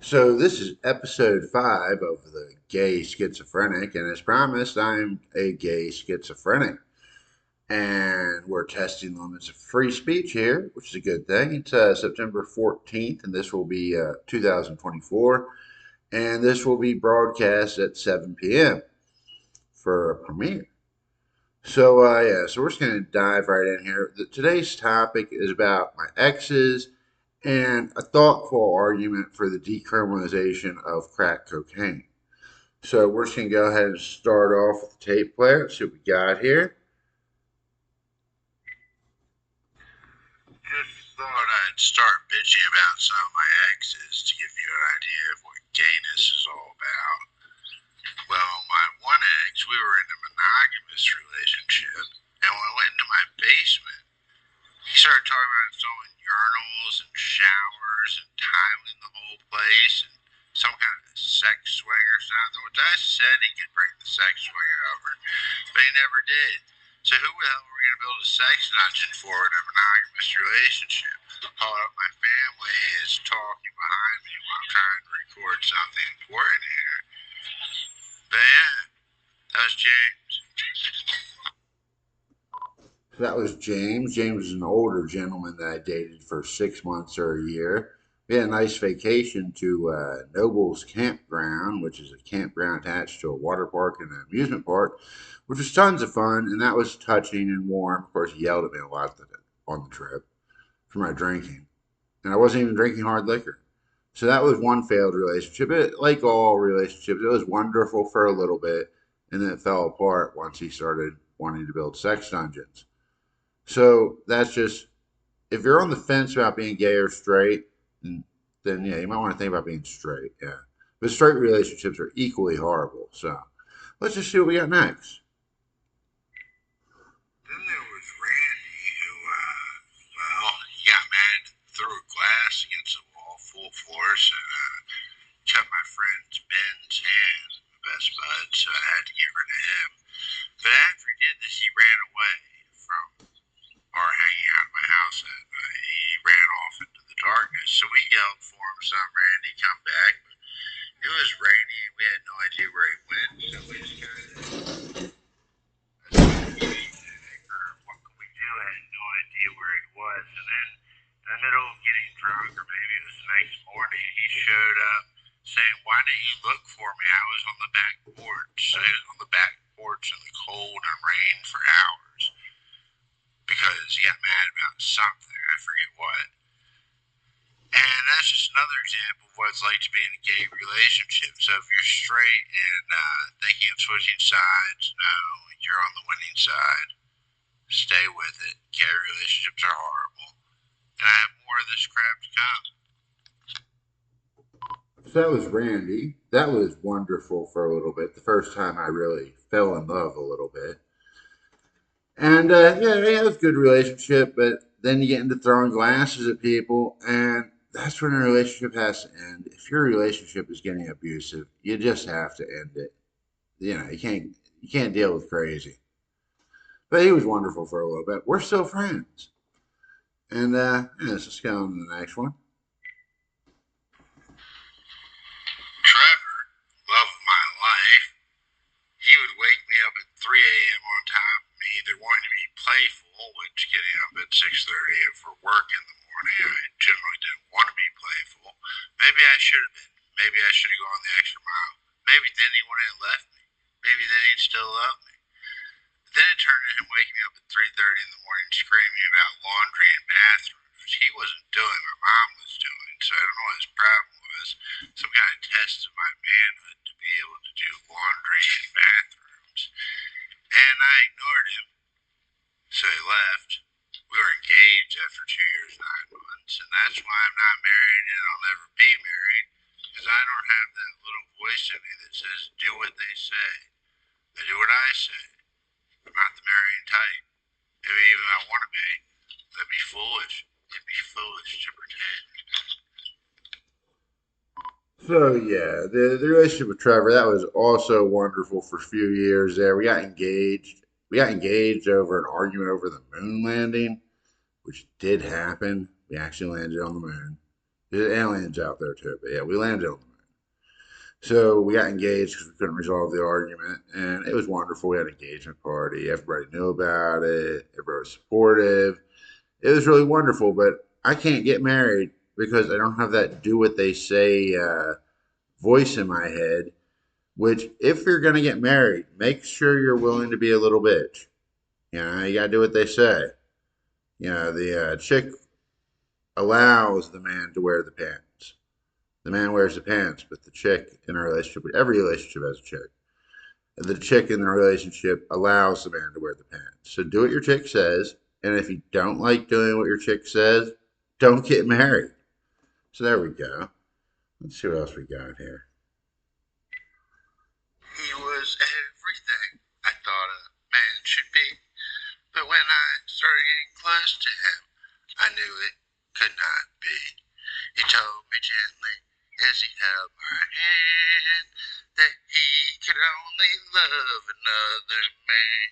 So this is episode 5 of the Gay Schizophrenic, and as promised, I'm a gay schizophrenic. And we're testing the limits of free speech here, which is a good thing. It's September 14th, and this will be 2024, and this will be broadcast at 7 p.m. for a premiere. So we're just going to dive right in here. Today's topic is about my exes and a thoughtful argument for the decriminalization of crack cocaine. So we're just going to go ahead and start off with the tape player. See what we got here. Just thought I'd start bitching about some of my exes to give you an idea of what gayness is all about. Well, my one ex, we were in a monogamous relationship, and when we went into my basement, he started talking about installing urinals and showers and tiling the whole place and some kind of sex swing or something, which I said he could bring the sex swing over, but he never did. So who the hell are we going to build a sex dungeon for in a monogamous relationship? Call up my family is talking behind me while I'm trying to record something important here. But yeah, that was James. So that was James. James is an older gentleman that I dated for 6 months or a year. We had a nice vacation to Noble's Campground, which is a campground attached to a water park and an amusement park, which was tons of fun, and that was touching and warm. Of course, he yelled at me a lot on the trip for my drinking, and I wasn't even drinking hard liquor. So that was one failed relationship. Like all relationships, it was wonderful for a little bit, and then it fell apart once he started wanting to build sex dungeons. So that's just if you're on the fence about being gay or straight, then yeah, you might want to think about being straight. Yeah, but straight relationships are equally horrible. So let's just see what we got next. Then there was Randy, who, he got mad, threw a glass against the wall full force, and cut my friend Ben's hand, my best bud, so I had to get rid of him. But after he did this, he ran away from our hanging out at my house that night. He ran off into the darkness, so we yelled for him, "Some Randy, come back." But it was rainy, and we had no idea where he went, so we just kind of or what could we do? I had no idea where he was. And then in the middle of getting drunk, or maybe it was the next morning, he showed up saying, "Why didn't you look for me? I was on the back porch." So he was on the back porch in the cold and rain for hours because he got mad about something. I forget what. And that's just another example of what it's like to be in a gay relationship. So if you're straight and thinking of switching sides, no, you're on the winning side. Stay with it. Gay relationships are horrible. And I have more of this crap to come. So that was Randy. That was wonderful for a little bit. The first time I really fell in love a little bit. And yeah, it was a good relationship, but then you get into throwing glasses at people, and that's when a relationship has to end. If your relationship is getting abusive, you just have to end it. You can't deal with crazy. But he was wonderful for a little bit. We're still friends. And yeah, let's just go on to the next one. Trevor, love of my life, he would wake me up at 3 a.m. on top of me, either wanting to be playful, which getting up at 6:30 for work in the morning, I generally didn't want to be playful. Maybe I should have been. Maybe I should have gone the extra mile. Maybe then he wouldn't have left me. Maybe then he'd still love me. Then it turned into him waking me up at 3:30 in the morning screaming about laundry and bathrooms, which he wasn't doing, my mom was doing. So I don't know what his problem was. Some kind of test of my manhood to be able to do laundry and bathrooms. And I ignored him, so he left. We were engaged after 2 years, 9 months, and that's why I'm not married and I'll never be married, because I don't have that little voice in me that says, do what they say. I do what I say. I'm not the marrying type. Maybe even I want to be. That'd be foolish. It'd be foolish to pretend. So yeah, the relationship with Trevor that was also wonderful for a few years there. We got engaged. We got engaged over an argument over the moon landing, which did happen. We actually landed on the moon. There's aliens out there too, but yeah, we landed on the moon. So we got engaged because we couldn't resolve the argument, and it was wonderful. We had an engagement party. Everybody knew about it. Everybody was supportive. It was really wonderful, but I can't get married because I don't have that do what they say voice in my head. Which, if you're going to get married, make sure you're willing to be a little bitch. You got to do what they say. The chick allows the man to wear the pants. The man wears the pants, but the chick in a relationship, every relationship has a chick. The chick in the relationship allows the man to wear the pants. So do what your chick says, and if you don't like doing what your chick says, don't get married. So there we go. Let's see what else we got here. He was everything I thought a man should be. But when I started getting close to him, I knew it could not be. He told me gently as he held my hand that he could only love another man.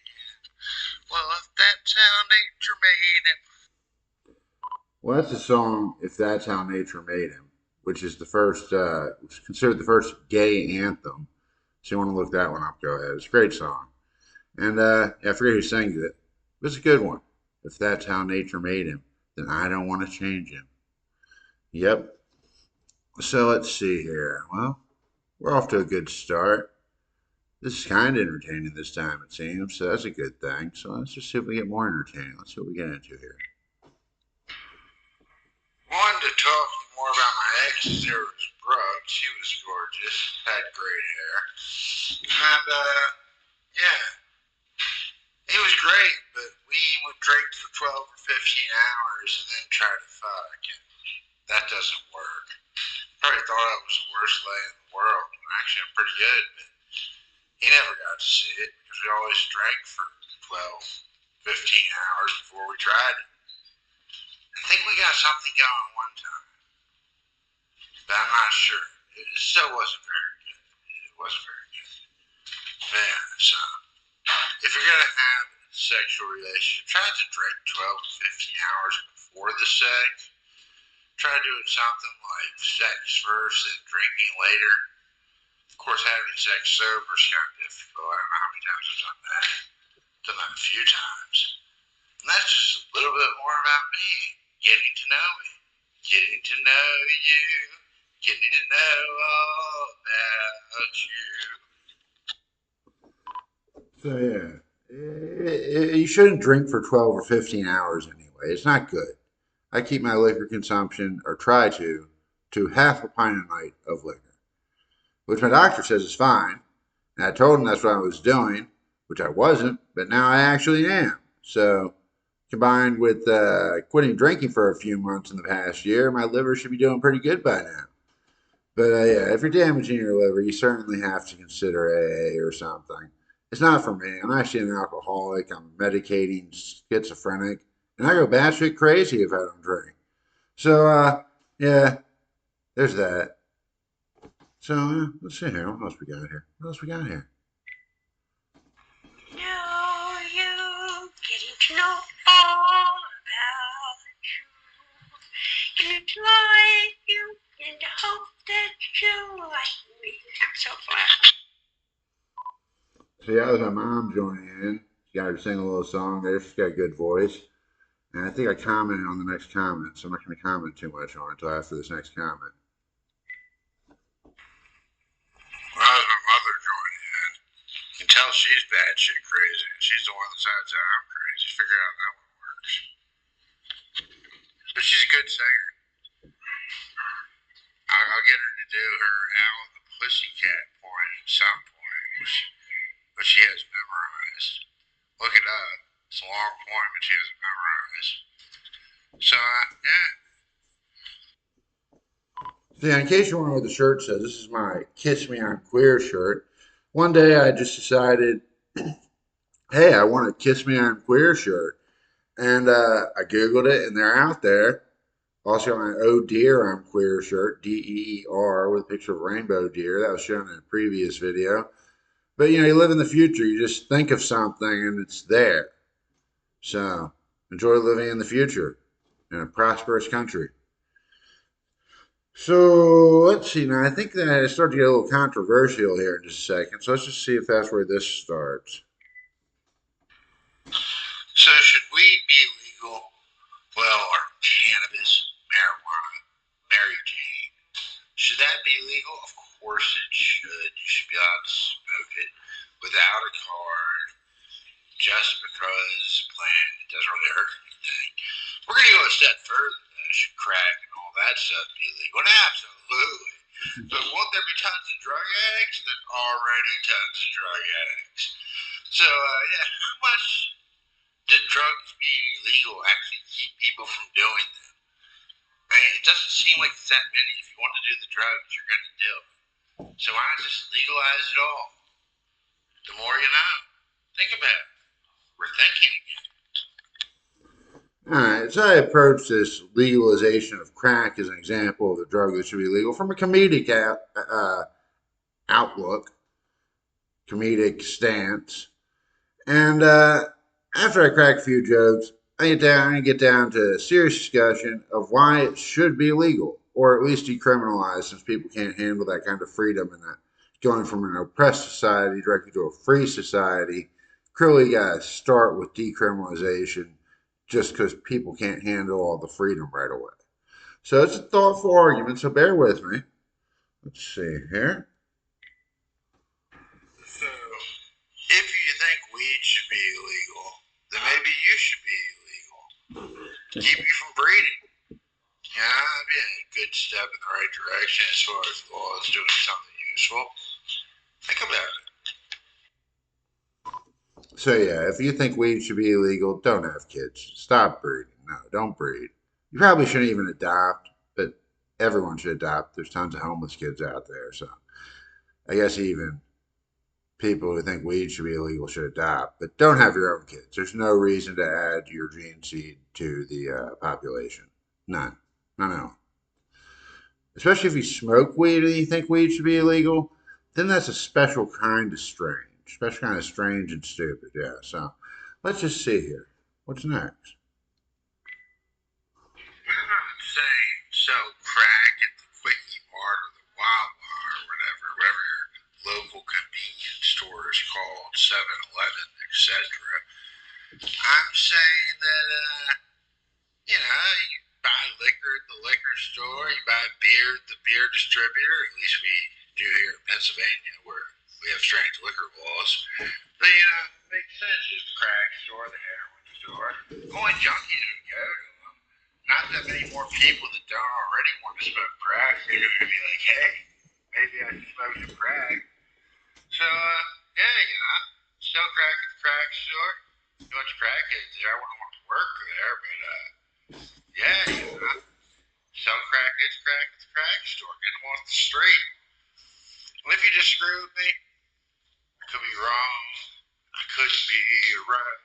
Well, if that's how nature made him. Well, that's the song "If That's How Nature Made Him," which is the first, considered the first gay anthem. So you want to look that one up? Go ahead. It's a great song, and I forget who sings it. But it's a good one. If that's how nature made him, then I don't want to change him. Yep. So let's see here. Well, we're off to a good start. This is kind of entertaining this time, it seems. So that's a good thing. So let's just see if we get more entertaining. Let's see what we get into here. Wanted to talk more about my ex. There was Brooke. She was gorgeous, had great hair, and yeah, he was great. But we would drink for 12 or 15 hours and then try to fuck, and that doesn't work. Probably thought I was the worst lay in the world. Actually, I'm pretty good, but he never got to see it because we always drank for 12, 15 hours before we tried it. I think we got something going one time, but I'm not sure. It still wasn't very good. It wasn't very good. Yeah, so if you're going to have a sexual relationship, try to drink 12 to 15 hours before the sex. Try doing something like sex first and drinking later. Of course, having sex sober is kind of difficult. I don't know how many times I've done that. Done that a few times. And that's just a little bit more about me. Getting to know me. Getting to know you. Getting to know all about you. So yeah, you shouldn't drink for 12 or 15 hours anyway. It's not good. I keep my liquor consumption, or try to half a pint a night of liquor, which my doctor says is fine. And I told him that's what I was doing, which I wasn't, but now I actually am. So, combined with quitting drinking for a few months in the past year, my liver should be doing pretty good by now. But yeah, if you're damaging your liver, you certainly have to consider AA or something. It's not for me. I'm actually an alcoholic. I'm medicating schizophrenic, and I go batshit crazy if I don't drink. So, yeah, there's that. So, let's see here. What else we got here? What else we got here? Know you, getting to know all about you. And enjoy you, and I hope that you like me. I'm so glad. So, yeah, that was my mom joining in. She got her to sing a little song there. She's got a good voice. And I think I commented on the next comment, so I'm not going to comment too much on it until after this next comment. Well, that was my mother joining in. You can tell she's batshit crazy. She's the one that decides that I'm crazy. Figure out how that one works. But she's a good singer. I'll get her to do her Owl the Pussycat point at some point, which she has memorized. Look it up. It's a long point, but she has it memorized. So, yeah. So, yeah, in case you wonder what the shirt says, this is my Kiss Me I'm Queer shirt. One day I just decided, hey, I want a Kiss Me I'm Queer shirt. And I Googled it, and they're out there. Also, my Oh Dear I'm Queer shirt, DEER, with a picture of rainbow deer. That was shown in a previous video. But you live in the future. You just think of something and it's there. So enjoy living in the future in a prosperous country. So let's see now. I think that I start to get a little controversial here in just a second. So let's just see if that's where this starts. So should weed be legal? Well, or cannabis, marijuana, Mary Jane. Should that be legal? Of course it should. You should be allowed to smoke it without a card just because plant it doesn't really hurt anything. We're gonna go a step further though. Should crack and all that stuff be legal? And absolutely. But won't there be tons of drug addicts? There's already tons of drug addicts. So yeah, how much did drugs being illegal actually keep people from doing them? I mean, it doesn't seem like it's that many. If you want to do the drugs, you're going to do it. So why not just legalize it all? The more you know. Think about it. We're thinking again. All right, so I approach this legalization of crack as an example of a drug that should be legal from a comedic outlook, comedic stance. And after I crack a few jokes, I get down to a serious discussion of why it should be legal, or at least decriminalized, since people can't handle that kind of freedom and that going from an oppressed society directly to a free society. Clearly, you got to start with decriminalization, just because people can't handle all the freedom right away. So it's a thoughtful argument. So bear with me. Let's see here. So, if you think weed should be illegal, then maybe you should be illegal. Keep you from breeding. Yeah, that'd be a good step in the right direction as far as law is doing something useful. Think about it. So yeah, if you think weed should be illegal, don't have kids. Stop breeding. No, don't breed. You probably shouldn't even adopt, but everyone should adopt. There's tons of homeless kids out there, so I guess even people who think weed should be illegal should adopt, but don't have your own kids. There's no reason to add your gene seed to the population. None. None at all. Especially if you smoke weed and you think weed should be illegal, then that's a special kind of strange. Special kind of strange and stupid. Yeah. So let's just see here. What's next? I'm not saying sell crack at the Quickie Mart or the Wawa or whatever your local convenience store is called, 7-Eleven, etc. I'm saying that, you buy liquor at the liquor store, you buy beer at the beer distributor. At least we do here in Pennsylvania, where we have strange liquor laws. But, it makes sense. Just the crack store, the heroin store. Only junkies would go to them. Not that many more people that don't already want to smoke crack are going to be like, hey, maybe I should smoke some crack. So, yeah, sell crack at the crack store. A bunch of crackheads there. I wouldn't want to work there, but, yeah, sell crack at the crack store. Get them off the street. And if you disagree with me, I could be wrong. I could be right.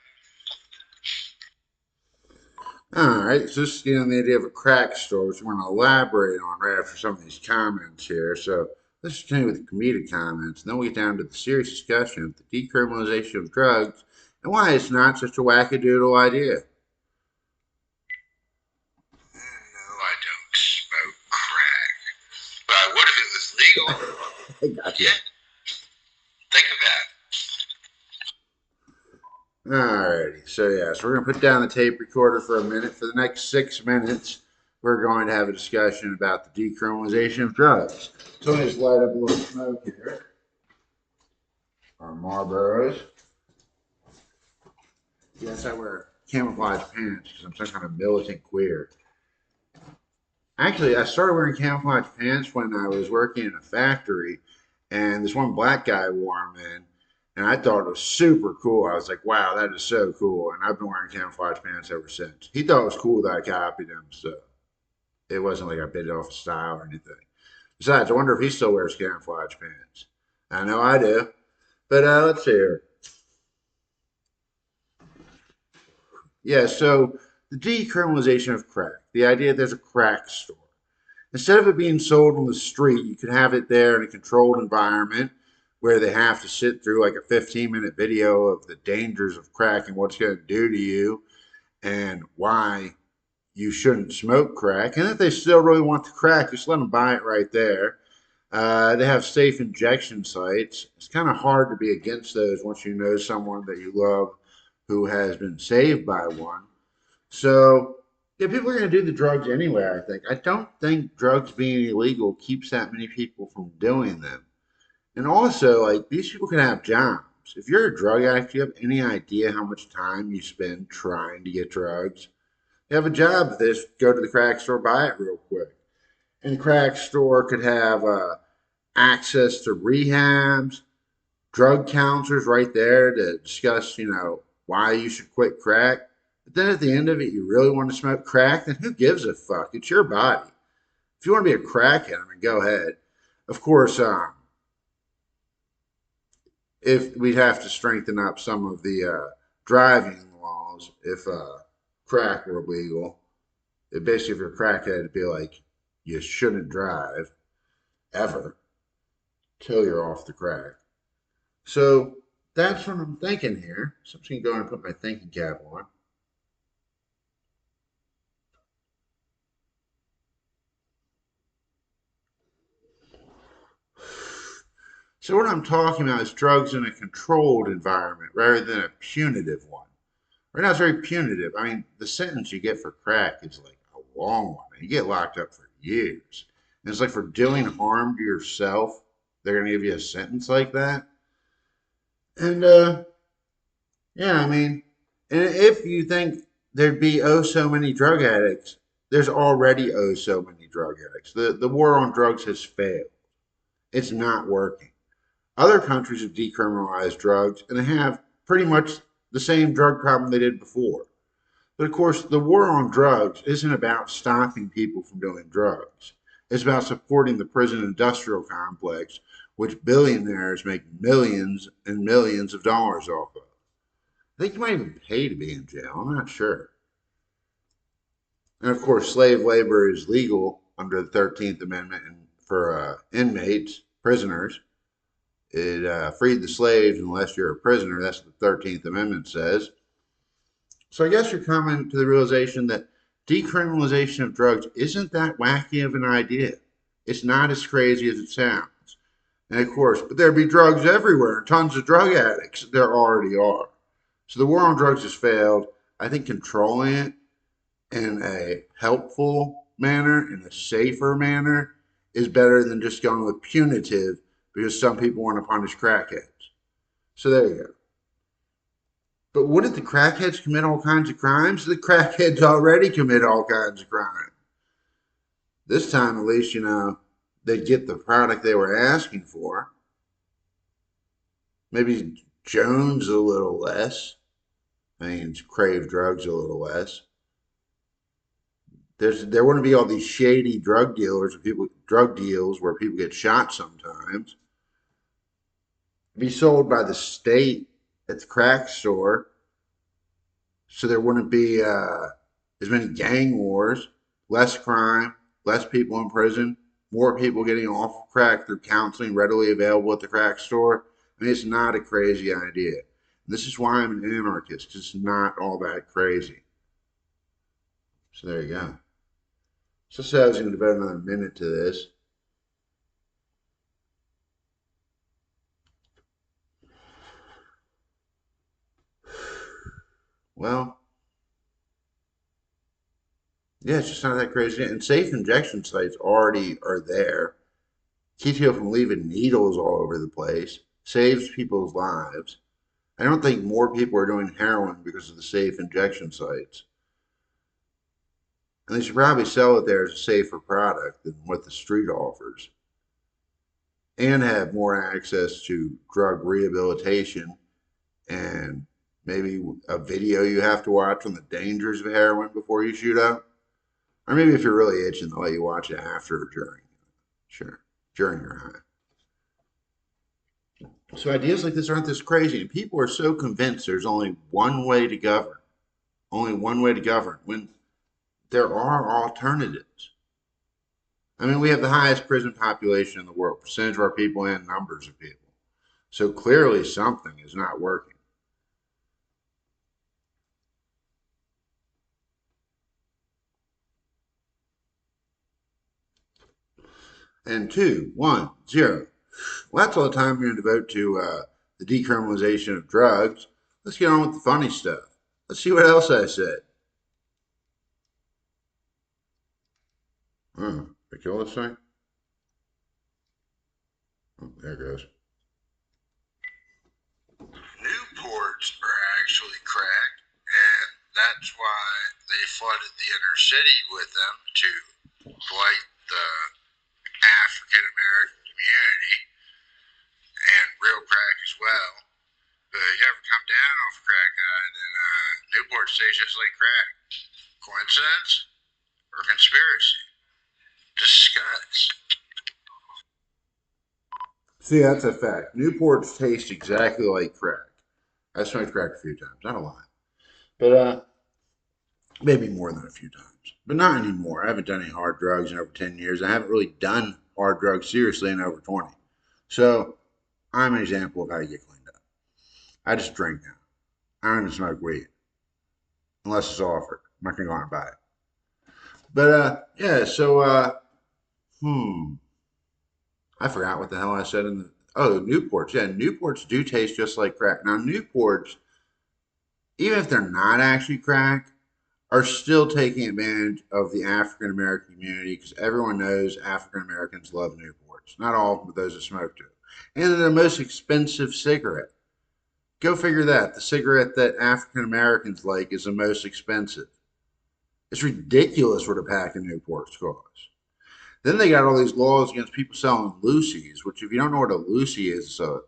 All right. So this is getting the idea of a crack store, which we're going to elaborate on right after some of these comments here. So let's continue with the comedic comments, and then we'll get down to the serious discussion of the decriminalization of drugs and why it's not such a wackadoodle idea. No, I don't smoke crack. But I would if it was legal. I got you. Yeah, think about it. Alrighty, so we're gonna put down the tape recorder for a minute. For the next 6 minutes, we're going to have a discussion about the decriminalization of drugs. So let me just light up a little smoke here. Our Marlboros. Yes, I wear camouflage pants because I'm some kind of militant queer. Actually, I started wearing camouflage pants when I was working in a factory, and this one black guy wore them in, and I thought it was super cool. I was like, "Wow, that is so cool!" And I've been wearing camouflage pants ever since. He thought it was cool that I copied him, so it wasn't like I bit off a style or anything. Besides, I wonder if he still wears camouflage pants. I know I do, but let's see here. Yeah, so the decriminalization of crack, the idea that there's a crack store. Instead of it being sold on the street, you could have it there in a controlled environment where they have to sit through like a 15-minute video of the dangers of crack and what it's going to do to you and why you shouldn't smoke crack. And if they still really want the crack, just let them buy it right there. They have safe injection sites. It's kind of hard to be against those once you know someone that you love who has been saved by one. So, yeah, people are going to do the drugs anyway, I think. I don't think drugs being illegal keeps that many people from doing them. And also, like, these people can have jobs. If you're a drug addict, you have any idea how much time you spend trying to get drugs? You have a job with this, go to the crack store, buy it real quick. And the crack store could have access to rehabs, drug counselors right there to discuss, why you should quit crack. But then at the end of it, you really want to smoke crack, then who gives a fuck? It's your body. If you want to be a crackhead, I mean, go ahead. Of course, if we'd have to strengthen up some of the driving laws if crack were legal. Basically, if you're a crackhead, it'd be like you shouldn't drive ever till you're off the crack. So that's what I'm thinking here. So I'm just gonna go and put my thinking cap on. So what I'm talking about is drugs in a controlled environment rather than a punitive one. Right now, it's very punitive. I mean, the sentence you get for crack is like a long one. You get locked up for years. And it's like for doing harm to yourself, they're going to give you a sentence like that. And yeah, I mean, and if you think there'd be oh so many drug addicts, there's already oh so many drug addicts. The war on drugs has failed. It's not working. Other countries have decriminalized drugs and they have pretty much the same drug problem they did before. But of course, the war on drugs isn't about stopping people from doing drugs. It's about supporting the prison industrial complex, which billionaires make millions and millions of dollars off of. I think you might even pay to be in jail. I'm not sure. And of course, slave labor is legal under the 13th Amendment and for inmates, prisoners. It freed the slaves unless you're a prisoner. That's what the 13th Amendment says. So I guess you're coming to the realization that decriminalization of drugs isn't that wacky of an idea. It's not as crazy as it sounds. And of course, but there'd be drugs everywhere and tons of drug addicts. There already are. So the war on drugs has failed. I think controlling it in a helpful manner, in a safer manner, is better than just going with punitive because some people want to punish crackheads. So there you go. But wouldn't the crackheads commit all kinds of crimes? The crackheads already commit all kinds of crime. This time, at least, they'd get the product they were asking for. Maybe Jones a little less. I mean, crave drugs a little less. There wouldn't be all these shady drug dealers, drug deals where people get shot sometimes. It'd be sold by the state at the crack store, so there wouldn't be as many gang wars, less crime, less people in prison, more people getting off crack through counseling readily available at the crack store. I mean, it's not a crazy idea. This is why I'm an anarchist, because it's not all that crazy. So there you go. So I said I was going to devote another minute to this. Well, yeah, it's just not that crazy. And safe injection sites already are there. Keeps people from leaving needles all over the place. Saves people's lives. I don't think more people are doing heroin because of the safe injection sites. And they should probably sell it there as a safer product than what the street offers. And have more access to drug rehabilitation and maybe a video you have to watch on the dangers of heroin before you shoot up. Or maybe if you're really itching, they'll let you watch it after or during. Sure, during your high. So ideas like this aren't this crazy. And people are so convinced there's only one way to govern. Only one way to govern when there are alternatives. I mean, we have the highest prison population in the world, percentage of our people and numbers of people. So clearly something is not working. And 2, 1, 0. Well, that's all the time we're going to devote to the decriminalization of drugs. Let's get on with the funny stuff. Let's see what else I said. Did I kill this thing? Oh, there it goes. Newports are actually cracked, and that's why they flooded the inner city with them to blight the African American community and real crack as well. But you ever come down off crack, then Newport stays just like crack. Coincidence or conspiracy? Discuss. See, that's a fact. Newports taste exactly like crack. I smoked crack a few times, not a lot, but maybe more than a few times, but not anymore. I haven't done any hard drugs in over 10 years. I haven't really done hard drugs seriously in over 20. So I'm an example of how you get cleaned up. I just drink now. I don't even smoke weed unless it's offered. I'm not gonna go out and buy it. But yeah. So I forgot what the hell I said in the. Oh, Newports. Yeah, Newports do taste just like crack. Now Newports, even if they're not actually crack, are still taking advantage of the African American community because everyone knows African Americans love Newports. Not all, but those that smoke do. And they're the most expensive cigarette. Go figure that. The cigarette that African Americans like is the most expensive. It's ridiculous what a pack of Newports costs. Then they got all these laws against people selling loosies, which if you don't know what a loosie is, so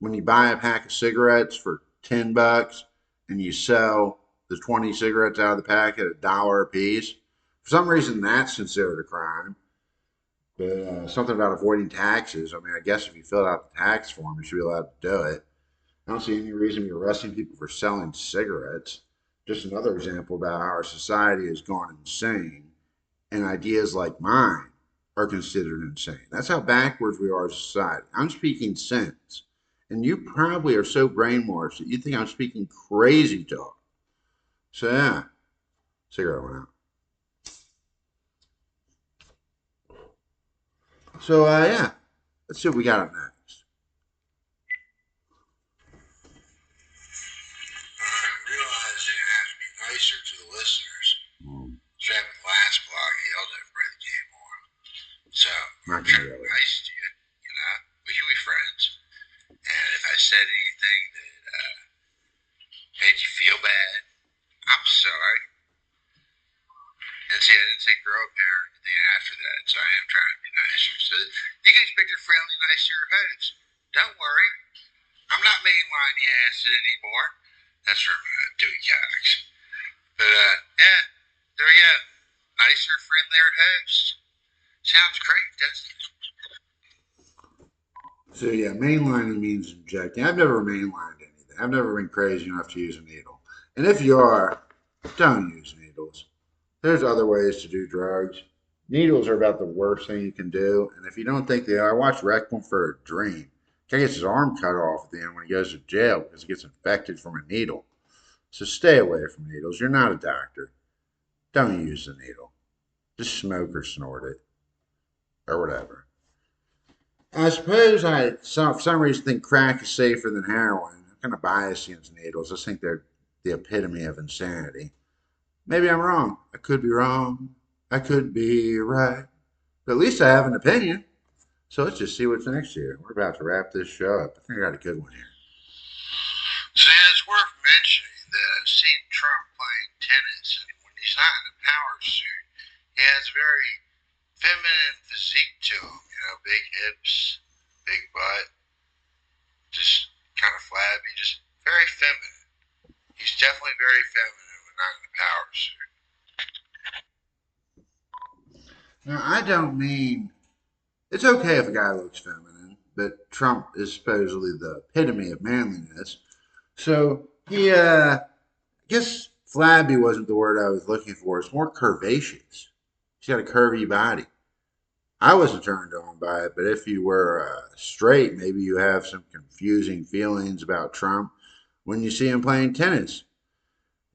when you buy a pack of cigarettes for $10 and you sell the 20 cigarettes out of the pack at $1 a piece, for some reason that's considered a crime. But something about avoiding taxes. I mean, I guess if you fill out the tax form, you should be allowed to do it. I don't see any reason you're arresting people for selling cigarettes. Just another example about how our society has gone insane, and ideas like mine are considered insane. That's how backwards we are as a society. I'm speaking sense. And you probably are so brainwashed that you think I'm speaking crazy talk. So, yeah, cigarette went out. So, yeah, let's see what we got up next. I'm realizing I have to be nicer to the listeners. Hmm, So after the last blog, I yelled at everybody that came on. So not I'm gonna trying to really. be nice to you. You know, we can be friends. And if I said anything that made you feel bad, I'm sorry. And see, I didn't say grow up hair or anything after that, so I am trying to be nicer. So you can expect a friendly, nicer host. Don't worry, I'm not mainlining acid anymore. That's from Dewey Cox. But yeah, there we go. Nicer, friendlier host. Sounds great, doesn't it? So, yeah, mainlining means injecting. I've never mainlined anything. I've never been crazy enough to use a needle. And if you are, don't use needles. There's other ways to do drugs. Needles are about the worst thing you can do. And if you don't think they are, watch Requiem for a Dream. Guy gets his arm cut off at the end when he goes to jail because he gets infected from a needle. So stay away from needles. You're not a doctor. Don't use the needle. Just smoke or snort it or whatever. I suppose for some reason, think crack is safer than heroin. I'm kind of biased against needles. I just think they're the epitome of insanity. Maybe I'm wrong. I could be wrong. I could be right. But at least I have an opinion. So let's just see what's next here. We're about to wrap this show up. I think I got a good one here. So yeah, it's worth mentioning that I've seen Trump playing tennis, and when he's not in a power suit, he has a very feminine physique to him. You know, big hips, big butt, just kind of flabby, just very feminine. He's definitely very feminine when not in a power suit. Now, I don't mean it's okay if a guy looks feminine, but Trump is supposedly the epitome of manliness. So he, I guess flabby wasn't the word I was looking for. It's more curvaceous. He's got a curvy body. I wasn't turned on by it, but if you were straight, maybe you have some confusing feelings about Trump when you see him playing tennis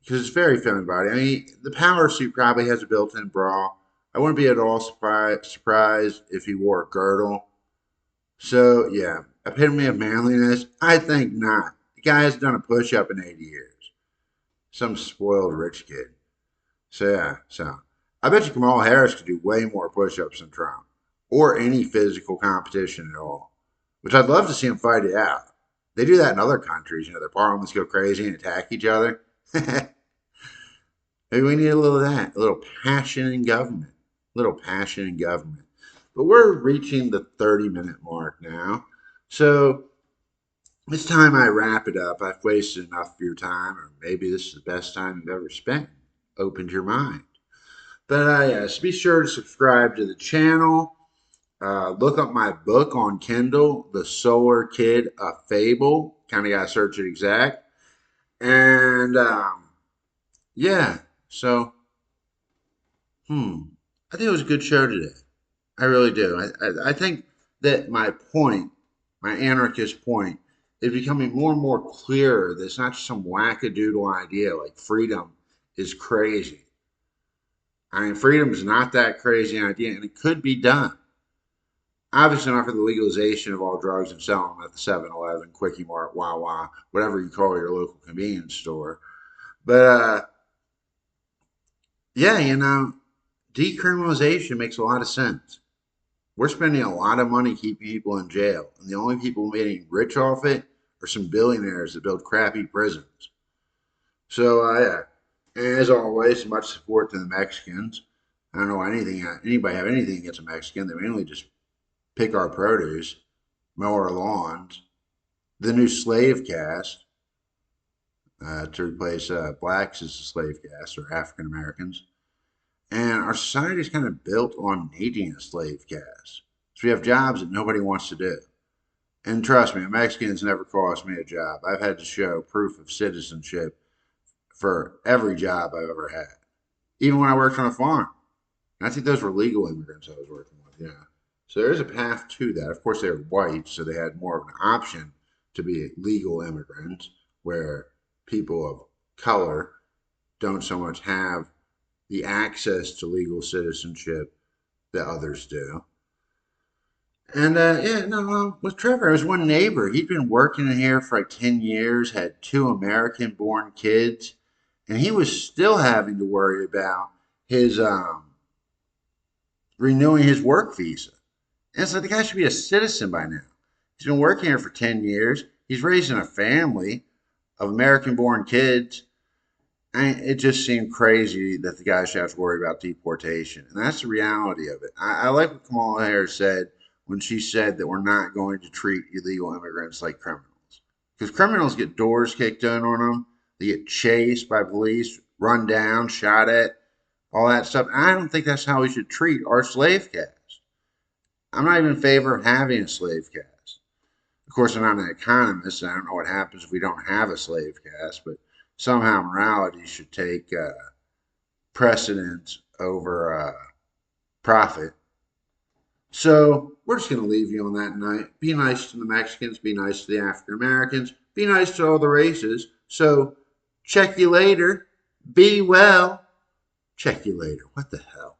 because it's very feminine body. I mean, the power suit probably has a built-in bra. I wouldn't be at all surprised if he wore a girdle. So, yeah, epitome of manliness? I think not. The guy hasn't done a push up in 80 years. Some spoiled rich kid. So, yeah, so I bet you Kamala Harris could do way more push ups than Trump or any physical competition at all, which I'd love to see him fight it out. They do that in other countries. Their parliaments go crazy and attack each other. Maybe we need a little of that, a little passion in government, a little passion in government. But we're reaching the 30-minute mark now. So it's time I wrap it up. I've wasted enough of your time, or maybe this is the best time you've ever spent. Opened your mind. But so be sure to subscribe to the channel. Look up my book on Kindle, The Solar Kid, A Fable. Kind of got to search it exact. And yeah, so I think it was a good show today. I really do. I think that my point, my anarchist point, is becoming more and more clear that it's not just some wackadoodle idea like freedom is crazy. I mean, freedom is not that crazy idea, and it could be done. Obviously, not for the legalization of all drugs and selling them at the 7-Eleven, Quickie Mart, Wawa, whatever you call your local convenience store. But yeah, decriminalization makes a lot of sense. We're spending a lot of money keeping people in jail, and the only people getting rich off it are some billionaires that build crappy prisons. So, yeah. And as always, much support to the Mexicans. I don't know anybody have anything against a Mexican. They mainly just pick our produce, mow our lawns. The new slave caste to replace blacks as the slave caste or African Americans. And our society is kind of built on needing a slave caste. So we have jobs that nobody wants to do. And trust me, a Mexican's never cost me a job. I've had to show proof of citizenship for every job I've ever had, even when I worked on a farm. And I think those were legal immigrants I was working with. Yeah. So there is a path to that. Of course, they were white, so they had more of an option to be legal immigrants, where people of color don't so much have the access to legal citizenship that others do. And yeah, no, with Trevor, it was one neighbor. He'd been working in here for like 10 years, had two American born kids, and he was still having to worry about his renewing his work visa. And so the guy should be a citizen by now. He's been working here for 10 years. He's raising a family of American born kids. And it just seemed crazy that the guy should have to worry about deportation. And that's the reality of it. I like what Kamala Harris said when she said that we're not going to treat illegal immigrants like criminals. Because criminals get doors kicked in on them, they get chased by police, run down, shot at, all that stuff. And I don't think that's how we should treat our slave caste. I'm not even in favor of having a slave caste. Of course, I'm not an economist. And I don't know what happens if we don't have a slave caste, but somehow morality should take precedence over profit. So we're just going to leave you on that night. Be nice to the Mexicans. Be nice to the African Americans. Be nice to all the races. So check you later. Be well. Check you later. What the hell?